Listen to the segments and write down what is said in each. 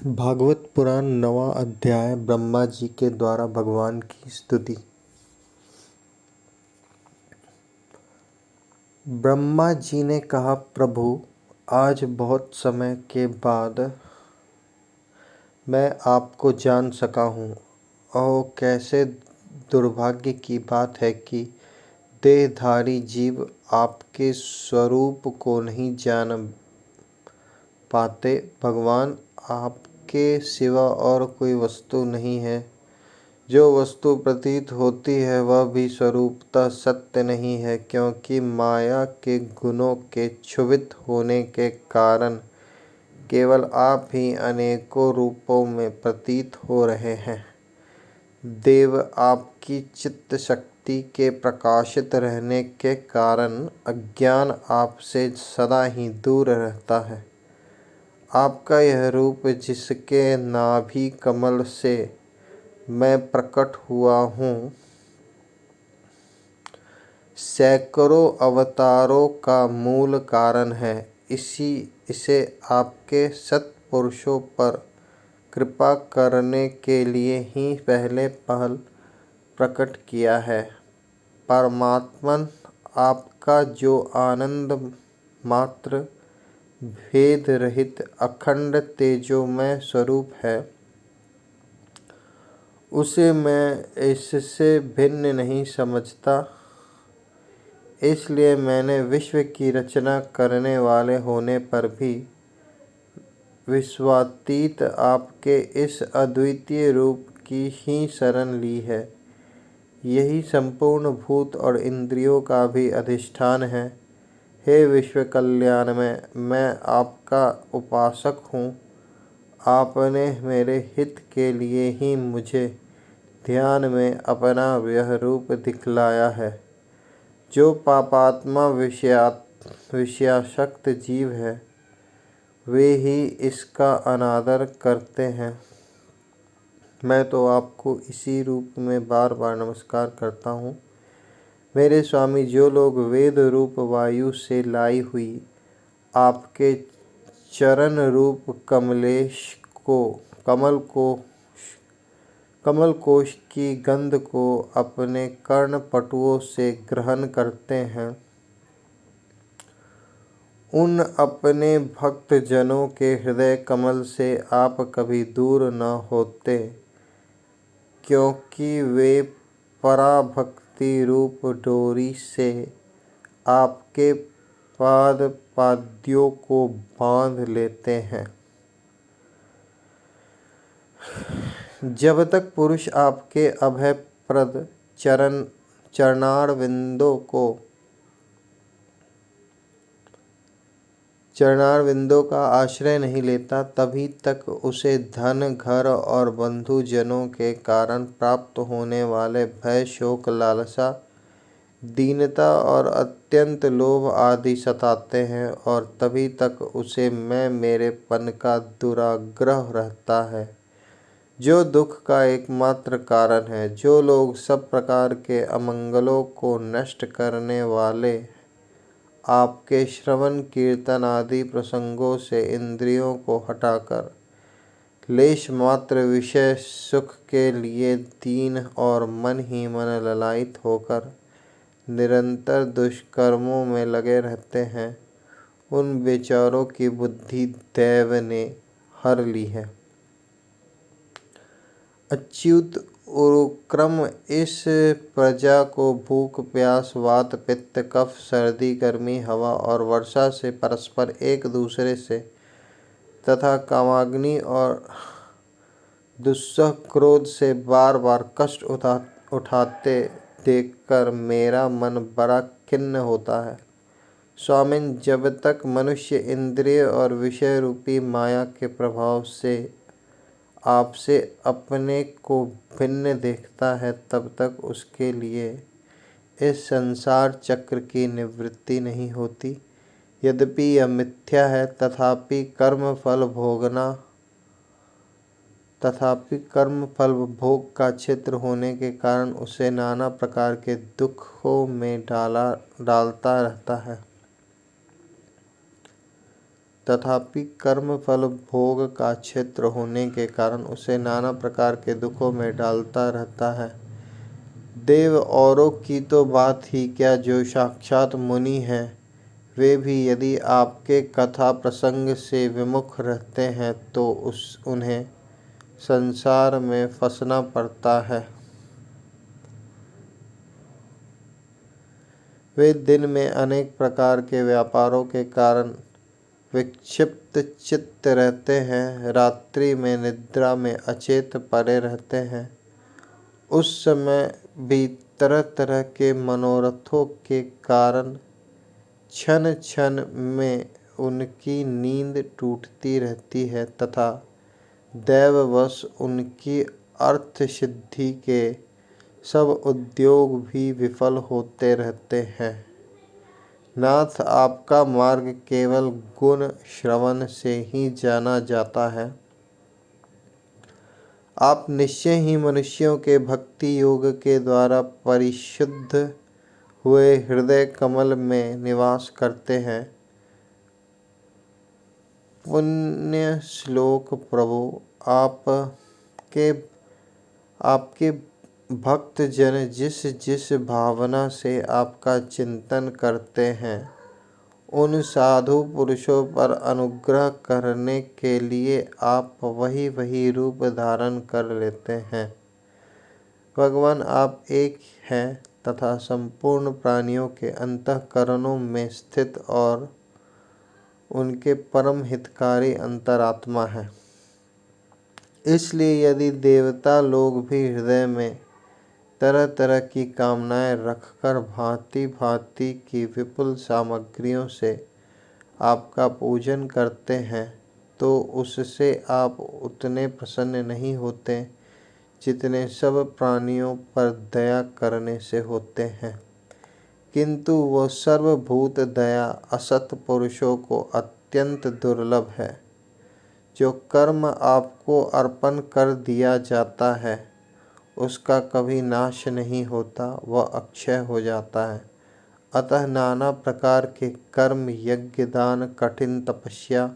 भागवत पुराण 9वां अध्याय। ब्रह्मा जी के द्वारा भगवान की स्तुति। ब्रह्मा जी ने कहा, प्रभु, आज बहुत समय के बाद मैं आपको जान सका हूँ। ओह, कैसे दुर्भाग्य की बात है कि देहधारी जीव आपके स्वरूप को नहीं जान पाते। भगवान, आपके सिवा और कोई वस्तु नहीं है। जो वस्तु प्रतीत होती है वह भी स्वरूपतः सत्य नहीं है, क्योंकि माया के गुणों के क्षुभित होने के कारण केवल आप ही अनेकों रूपों में प्रतीत हो रहे हैं। देव, आपकी चित्त शक्ति के प्रकाशित रहने के कारण अज्ञान आपसे सदा ही दूर रहता है। आपका यह रूप, जिसके नाभि कमल से मैं प्रकट हुआ हूँ, सैकड़ों अवतारों का मूल कारण है। इसे आपके सत्पुरुषों पर कृपा करने के लिए ही पहले पहल प्रकट किया है। परमात्मन, आपका जो आनंद मात्र, भेद रहित, अखंड तेजोमय स्वरूप है, उसे मैं इससे भिन्न नहीं समझता। इसलिए मैंने विश्व की रचना करने वाले होने पर भी विश्वातीत आपके इस अद्वितीय रूप की ही शरण ली है। यही संपूर्ण भूत और इंद्रियों का भी अधिष्ठान है। हे विश्व कल्याण में, मैं आपका उपासक हूँ। आपने मेरे हित के लिए ही मुझे ध्यान में अपना यह रूप दिखलाया है। जो पापात्मा विषयासक्त जीव है, वे ही इसका अनादर करते हैं। मैं तो आपको इसी रूप में बार बार नमस्कार करता हूँ। मेरे स्वामी, जो लोग वेद रूप वायु से लाई हुई आपके चरण रूप कमल कोश की गंध को अपने कर्ण पटुओं से ग्रहण करते हैं, उन अपने भक्त जनों के हृदय कमल से आप कभी दूर न होते, क्योंकि वे पराभक्ति रूप डोरी से आपके पाद पाद्यों को बांध लेते हैं। जब तक पुरुष आपके अभयप्रद चरणारविंदों का आश्रय नहीं लेता, तभी तक उसे धन, घर और बंधु जनों के कारण प्राप्त होने वाले भय, शोक, लालसा, दीनता और अत्यंत लोभ आदि सताते हैं, और तभी तक उसे मैं मेरेपन का दुराग्रह रहता है, जो दुख का एकमात्र कारण है। जो लोग सब प्रकार के अमंगलों को नष्ट करने वाले आपके श्रवण, कीर्तन आदि प्रसंगों से इंद्रियों को हटाकर लेश मात्र विषय सुख के लिए दीन और मन ही मन ललायित होकर निरंतर दुष्कर्मों में लगे रहते हैं, उन बेचारों की बुद्धि दैव ने हर ली है। अच्युत उरुक्रम, इस प्रजा को भूख, प्यास, वात, पित्त, कफ, सर्दी, गर्मी, हवा और वर्षा से परस्पर एक दूसरे से तथा कामाग्नि और दुस्सह क्रोध से बार बार कष्ट उठाते देखकर मेरा मन बड़ा खिन्न होता है। स्वामिन, जब तक मनुष्य इंद्रिय और विषय रूपी माया के प्रभाव से आपसे अपने को भिन्न देखता है, तब तक उसके लिए इस संसार चक्र की निवृत्ति नहीं होती। यद्यपि यह मिथ्या है, तथापि कर्म फल भोग का क्षेत्र होने के कारण उसे नाना प्रकार के दुखों में डालता रहता है। तथापि कर्म फल भोग का क्षेत्र होने के कारण उसे नाना प्रकार के दुखों में डालता रहता है। देव औरों की तो बात ही क्या, जो साक्षात मुनि हैं वे भी यदि आपके कथा प्रसंग से विमुख रहते हैं तो उन्हें संसार में फंसना पड़ता है। वे दिन में अनेक प्रकार के व्यापारों के कारण विक्षिप्त चित्त रहते हैं, रात्रि में निद्रा में अचेत पड़े रहते हैं। उस समय भी तरह तरह के मनोरथों के कारण क्षण क्षण में उनकी नींद टूटती रहती है तथा दैववश उनकी अर्थ सिद्धि के सब उद्योग भी विफल होते रहते हैं। नाथ, आपका मार्ग केवल गुण श्रवण से ही जाना जाता है। आप निश्चय ही मनुष्यों के भक्ति योग के द्वारा परिशुद्ध हुए हृदय कमल में निवास करते हैं। पुण्य श्लोक प्रभु, आपके भक्त जन जिस जिस भावना से आपका चिंतन करते हैं उन साधु पुरुषों पर अनुग्रह करने के लिए आप वही वही रूप धारण कर लेते हैं। भगवान, आप एक हैं तथा संपूर्ण प्राणियों के अंतःकरणों में स्थित और उनके परम हितकारी अंतरात्मा हैं। इसलिए यदि देवता लोग भी हृदय में तरह तरह की कामनाएं रखकर भांति भांति की विपुल सामग्रियों से आपका पूजन करते हैं तो उससे आप उतने प्रसन्न नहीं होते जितने सब प्राणियों पर दया करने से होते हैं। किंतु वह सर्वभूत दया असत पुरुषों को अत्यंत दुर्लभ है। जो कर्म आपको अर्पण कर दिया जाता है उसका कभी नाश नहीं होता, वह अक्षय हो जाता है। अतः नाना प्रकार के कर्म, यज्ञ, दान, कठिन तपस्या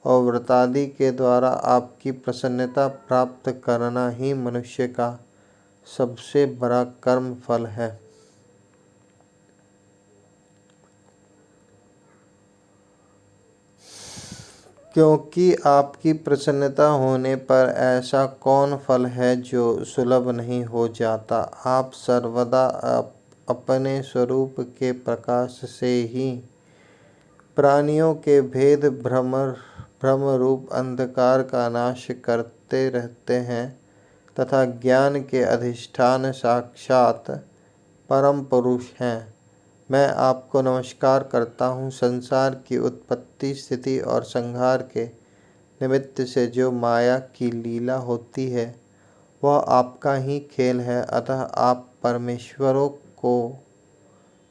और व्रतादि के द्वारा आपकी प्रसन्नता प्राप्त करना ही मनुष्य का सबसे बड़ा कर्म फल है। क्योंकि आपकी प्रसन्नता होने पर ऐसा कौन फल है जो सुलभ नहीं हो जाता। आप सर्वदा अपने स्वरूप के प्रकाश से ही प्राणियों के भेद भ्रम रूप अंधकार का नाश करते रहते हैं तथा ज्ञान के अधिष्ठान साक्षात परम पुरुष हैं। मैं आपको नमस्कार करता हूँ। संसार की उत्पत्ति, स्थिति और संहार के निमित्त से जो माया की लीला होती है वह आपका ही खेल है। अतः आप परमेश्वरों को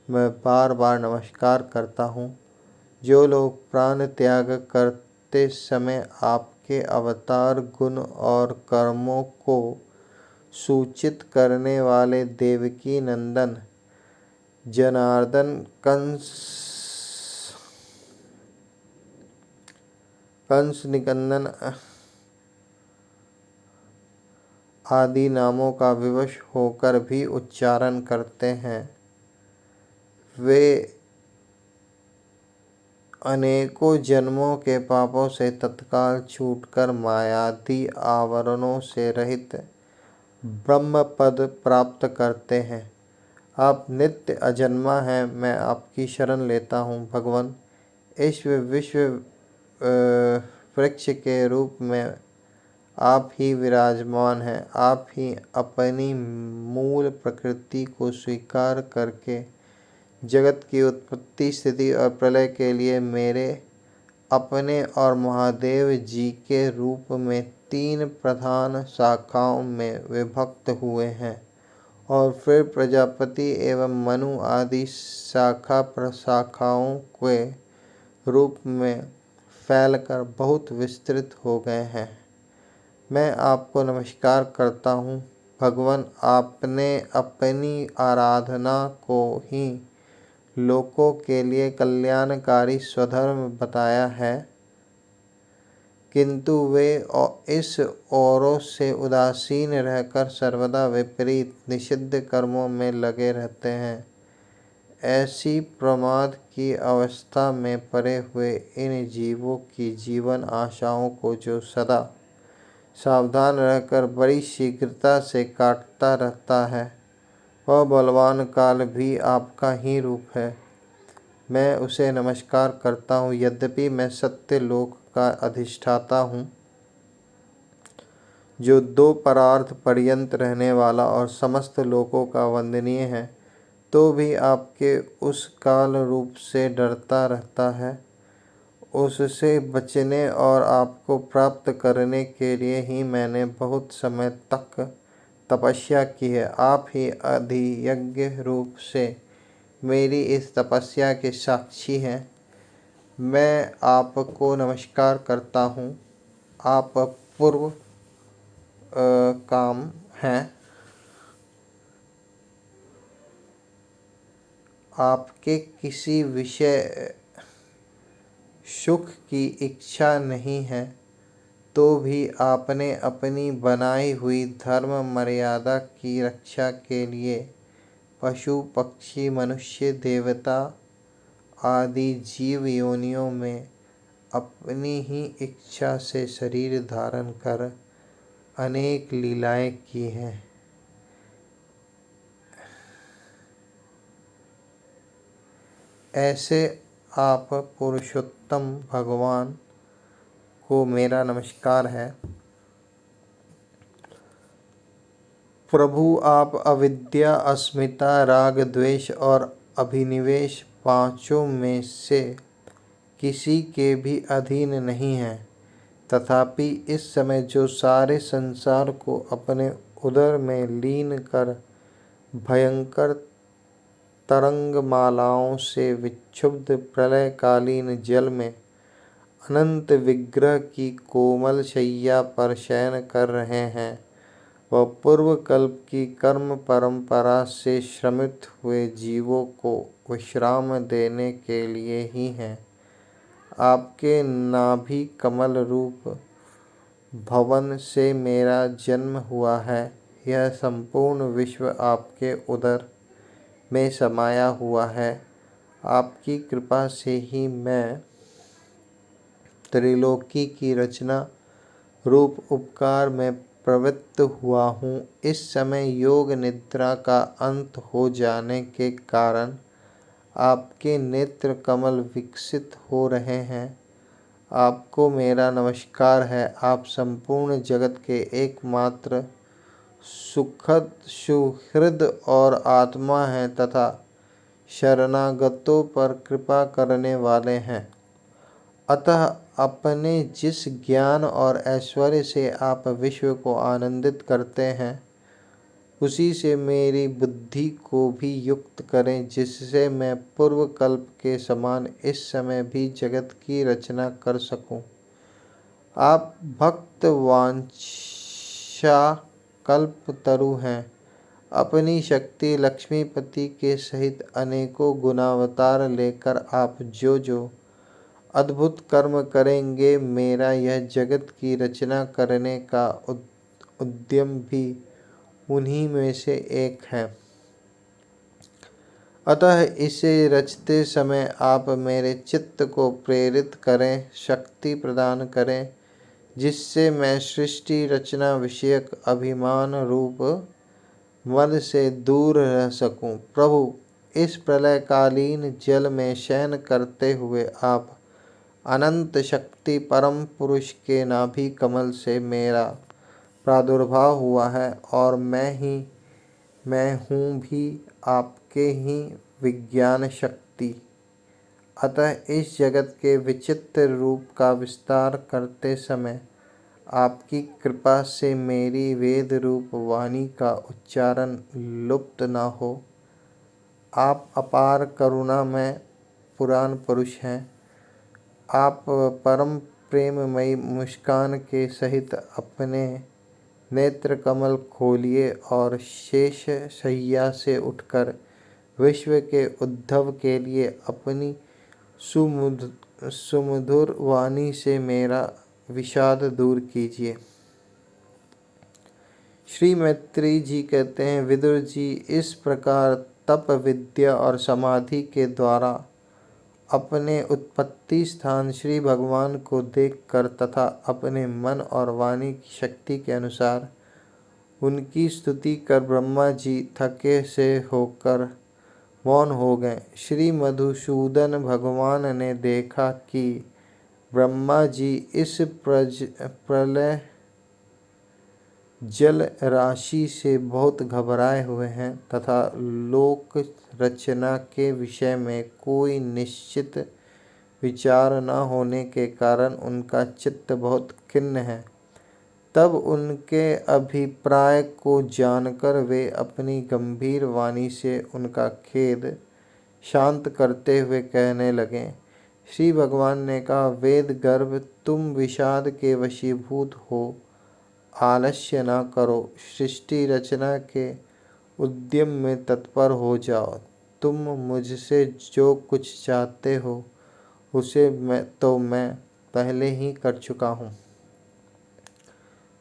मैं बार बार नमस्कार करता हूँ। जो लोग प्राण त्याग करते समय आपके अवतार, गुण और कर्मों को सूचित करने वाले देवकी नंदन, जनार्दन, कंस निकंदन आदि नामों का विवश होकर भी उच्चारण करते हैं, वे अनेकों जन्मों के पापों से तत्काल छूटकर मायादि आवरणों से रहित ब्रह्म पद प्राप्त करते हैं। आप नित्य अजन्मा हैं, मैं आपकी शरण लेता हूँ। भगवान, इस विश्व वृक्ष के रूप में आप ही विराजमान हैं। आप ही अपनी मूल प्रकृति को स्वीकार करके जगत की उत्पत्ति, स्थिति और प्रलय के लिए मेरे अपने और महादेव जी के रूप में 3 प्रधान शाखाओं में विभक्त हुए हैं और फिर प्रजापति एवं मनु आदि शाखा प्रशाखाओं के रूप में फैलकर बहुत विस्तृत हो गए हैं। मैं आपको नमस्कार करता हूँ। भगवान, आपने अपनी आराधना को ही लोकों के लिए कल्याणकारी स्वधर्म बताया है। किंतु वे इस औरों से उदासीन रहकर सर्वदा विपरीत निषिद्ध कर्मों में लगे रहते हैं। ऐसी प्रमाद की अवस्था में पड़े हुए इन जीवों की जीवन आशाओं को जो सदा सावधान रहकर बड़ी शीघ्रता से काटता रहता है, वह बलवान काल भी आपका ही रूप है। मैं उसे नमस्कार करता हूँ। यद्यपि मैं सत्य लोक का अधिष्ठाता हूँ, जो दो परार्थ पर्यंत रहने वाला और समस्त लोकों का वंदनीय है, तो भी आपके उस काल रूप से डरता रहता है। उससे बचने और आपको प्राप्त करने के लिए ही मैंने बहुत समय तक तपस्या की है। आप ही अधियज्ञ रूप से मेरी इस तपस्या के साक्षी हैं। मैं आपको नमस्कार करता हूँ। आप पूर्व काम हैं। आपके किसी विषय सुख की इच्छा नहीं है, तो भी आपने अपनी बनाई हुई धर्म मर्यादा की रक्षा के लिए पशु पक्षी मनुष्य देवता आदि जीव योनियों में अपनी ही इच्छा से शरीर धारण कर अनेक लीलाएं की हैं। ऐसे आप पुरुषोत्तम भगवान को मेरा नमस्कार है। प्रभु, आप अविद्या, अस्मिता, राग, द्वेष और अभिनिवेश पांचों में से किसी के भी अधीन नहीं हैं। तथापि इस समय जो सारे संसार को अपने उदर में लीन कर भयंकर तरंगमालाओं से विक्षुब्ध प्रलयकालीन जल में अनंत विग्रह की कोमल शैया पर शयन कर रहे हैं, वह पूर्व कल्प की कर्म परंपरा से श्रमित हुए जीवों को विश्राम देने के लिए ही हैं। आपके नाभि कमल रूप भवन से मेरा जन्म हुआ है। यह संपूर्ण विश्व आपके उदर में समाया हुआ है। आपकी कृपा से ही मैं त्रिलोकी की रचना रूप उपकार में प्रवृत्त हुआ हूँ। इस समय योग निद्रा का अंत हो जाने के कारण आपके नेत्र कमल विकसित हो रहे हैं। आपको मेरा नमस्कार है। आप संपूर्ण जगत के एकमात्र सुखद सुहृद और आत्मा हैं तथा शरणागतों पर कृपा करने वाले हैं। अतः अपने जिस ज्ञान और ऐश्वर्य से आप विश्व को आनंदित करते हैं, उसी से मेरी बुद्धि को भी युक्त करें, जिससे मैं पूर्व कल्प के समान इस समय भी जगत की रचना कर सकूं। आप भक्त वांछा कल्पतरु हैं। अपनी शक्ति लक्ष्मीपति के सहित अनेकों गुणावतार लेकर आप जो जो अद्भुत कर्म करेंगे, मेरा यह जगत की रचना करने का उद्यम भी उन्हीं में से एक है। अतः इसे रचते समय आप मेरे चित्त को प्रेरित करें, शक्ति प्रदान करें, जिससे मैं सृष्टि रचना विषयक अभिमान रूप मद से दूर रह सकूं। प्रभु, इस प्रलयकालीन जल में शयन करते हुए आप अनंत शक्ति परम पुरुष के नाभि कमल से मेरा प्रादुर्भाव हुआ है और मैं हूँ भी आपके ही विज्ञान शक्ति। अतः इस जगत के विचित्र रूप का विस्तार करते समय आपकी कृपा से मेरी वेद रूप वाणी का उच्चारण लुप्त न हो। आप अपार करुणामय पुराण पुरुष हैं। आप परम प्रेममयी मुस्कान के सहित अपने नेत्र कमल खोलिए और शेष शैया से उठकर विश्व के उद्भव के लिए अपनी सुमधुर वाणी से मेरा विषाद दूर कीजिए। श्री मैत्री जी कहते हैं, विदुर जी, इस प्रकार तप, विद्या और समाधि के द्वारा अपने उत्पत्ति स्थान श्री भगवान को देखकर तथा अपने मन और वाणी की शक्ति के अनुसार उनकी स्तुति कर ब्रह्मा जी थके से होकर मौन हो गए। श्री मधुसूदन भगवान ने देखा कि ब्रह्मा जी इस प्रलय जल राशि से बहुत घबराए हुए हैं तथा लोक रचना के विषय में कोई निश्चित विचार न होने के कारण उनका चित्त बहुत खिन्न है। तब उनके अभिप्राय को जानकर वे अपनी गंभीर वाणी से उनका खेद शांत करते हुए कहने लगे। श्री भगवान ने कहा, वेद गर्भ, तुम विषाद के वशीभूत हो, आलस्य न करो, सृष्टि रचना के उद्यम में तत्पर हो जाओ। तुम मुझसे जो कुछ चाहते हो उसे मैं पहले ही कर चुका हूँ।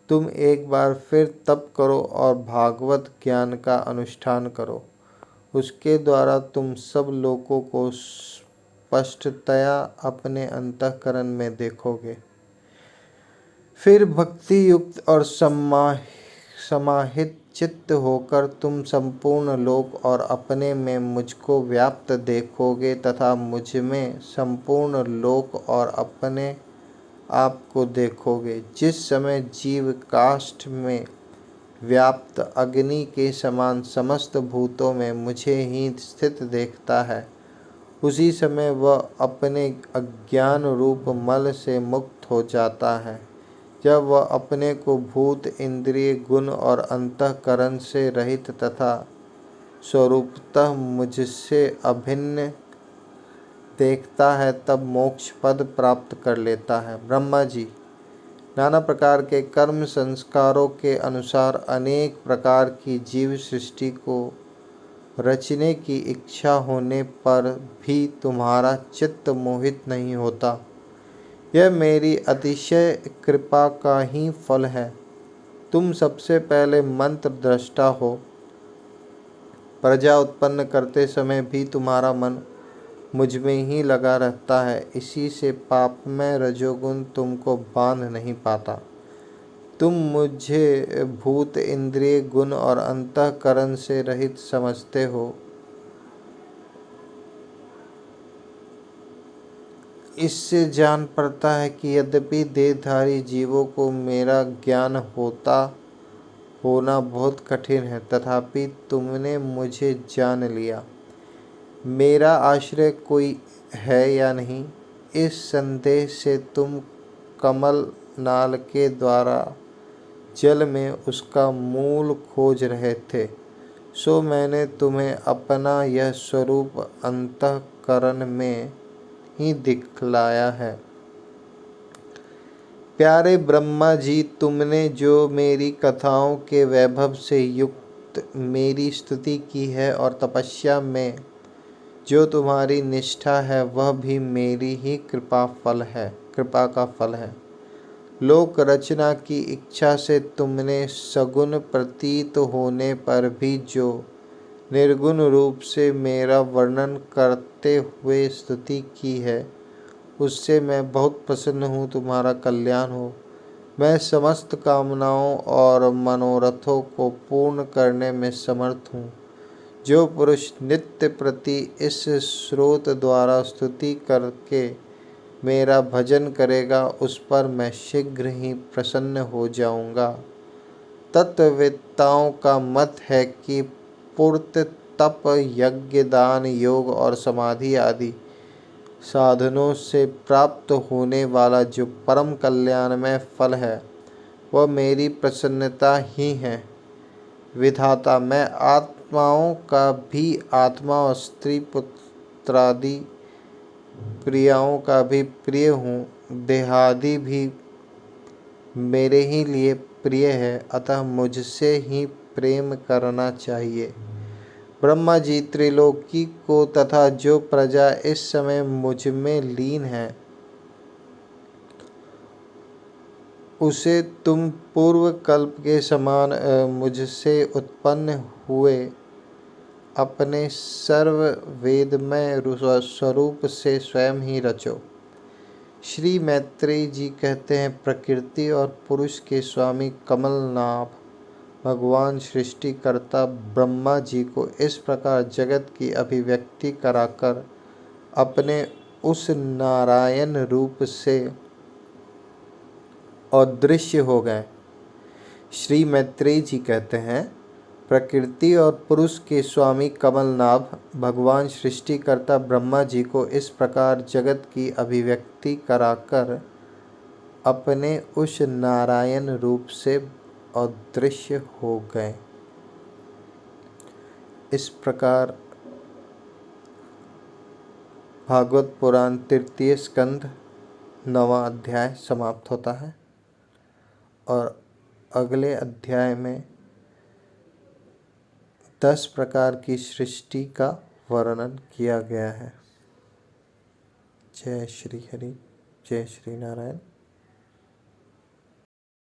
तुम एक बार फिर तप करो और भागवत ज्ञान का अनुष्ठान करो। उसके द्वारा तुम सब लोगों को स्पष्टतया अपने अंतःकरण में देखोगे। फिर भक्ति युक्त और समाहित चित्त होकर तुम संपूर्ण लोक और अपने में मुझको व्याप्त देखोगे तथा मुझ में संपूर्ण लोक और अपने आप को देखोगे। जिस समय जीव काष्ठ में व्याप्त अग्नि के समान समस्त भूतों में मुझे ही स्थित देखता है, उसी समय वह अपने अज्ञान रूप मल से मुक्त हो जाता है। जब वह अपने को भूत, इंद्रिय, गुण और अंतःकरण से रहित तथा स्वरूपतः मुझसे अभिन्न देखता है, तब मोक्ष पद प्राप्त कर लेता है। ब्रह्मा जी, नाना प्रकार के कर्म संस्कारों के अनुसार अनेक प्रकार की जीव सृष्टि को रचने की इच्छा होने पर भी तुम्हारा चित्त मोहित नहीं होता। यह मेरी अतिशय कृपा का ही फल है। तुम सबसे पहले मंत्र दृष्टा हो। प्रजा उत्पन्न करते समय भी तुम्हारा मन मुझ में ही लगा रहता है। इसी से पापमय रजोगुण तुमको बांध नहीं पाता। तुम मुझे भूत, इंद्रिय, गुण और अंतःकरण से रहित समझते हो। इससे जान पड़ता है कि यद्यपि देहधारी जीवों को मेरा ज्ञान होना बहुत कठिन है, तथापि तुमने मुझे जान लिया। मेरा आश्रय कोई है या नहीं, इस संदेह से तुम कमल नाल के द्वारा जल में उसका मूल खोज रहे थे, सो मैंने तुम्हें अपना यह स्वरूप अंतःकरण में ही दिखलाया है। प्यारे ब्रह्मा जी, तुमने जो मेरी कथाओं के वैभव से युक्त मेरी स्तुति की है और तपस्या में जो तुम्हारी निष्ठा है, वह भी मेरी ही कृपा का फल है। लोक रचना की इच्छा से तुमने सगुण प्रतीत होने पर भी जो निर्गुण रूप से मेरा वर्णन करते हुए स्तुति की है, उससे मैं बहुत प्रसन्न हूँ। तुम्हारा कल्याण हो। मैं समस्त कामनाओं और मनोरथों को पूर्ण करने में समर्थ हूँ। जो पुरुष नित्य प्रति इस स्रोत द्वारा स्तुति करके मेरा भजन करेगा, उस पर मैं शीघ्र ही प्रसन्न हो जाऊंगा। तत्ववेत्ताओं का मत है कि पूर्त, तप, यज्ञ, दान, योग और समाधि आदि साधनों से प्राप्त होने वाला जो परम कल्याणमय फल है, वह मेरी प्रसन्नता ही है। विधाता, मैं आत्माओं का भी आत्मा और स्त्री पुत्रादि प्रियाओं का भी प्रिय हूँ। देहादि भी मेरे ही लिए प्रिय है, अतः मुझसे ही प्रेम करना चाहिए। ब्रह्मा जी, त्रिलोकी को तथा जो प्रजा इस समय मुझ में लीन है, उसे तुम पूर्व कल्प के समान मुझसे उत्पन्न हुए अपने सर्व वेदमय स्वरूप से स्वयं ही रचो। श्री मैत्रेय जी कहते हैं, प्रकृति और पुरुष के स्वामी कमलनाभ भगवान सृष्टिकर्ता ब्रह्मा जी को इस प्रकार जगत की अभिव्यक्ति कराकर अपने उस नारायण रूप से अदृश्य हो गए। श्री मैत्रेय जी कहते हैं, प्रकृति और पुरुष के स्वामी कमलनाभ भगवान सृष्टिकर्ता ब्रह्मा जी को इस प्रकार जगत की अभिव्यक्ति कराकर अपने उस नारायण रूप से अदृश्य हो गए। इस प्रकार भागवत पुराण तृतीय स्कंध 9वां अध्याय समाप्त होता है और अगले अध्याय में 10 प्रकार की सृष्टि का वर्णन किया गया है। जय श्री हरि, जय श्री नारायण।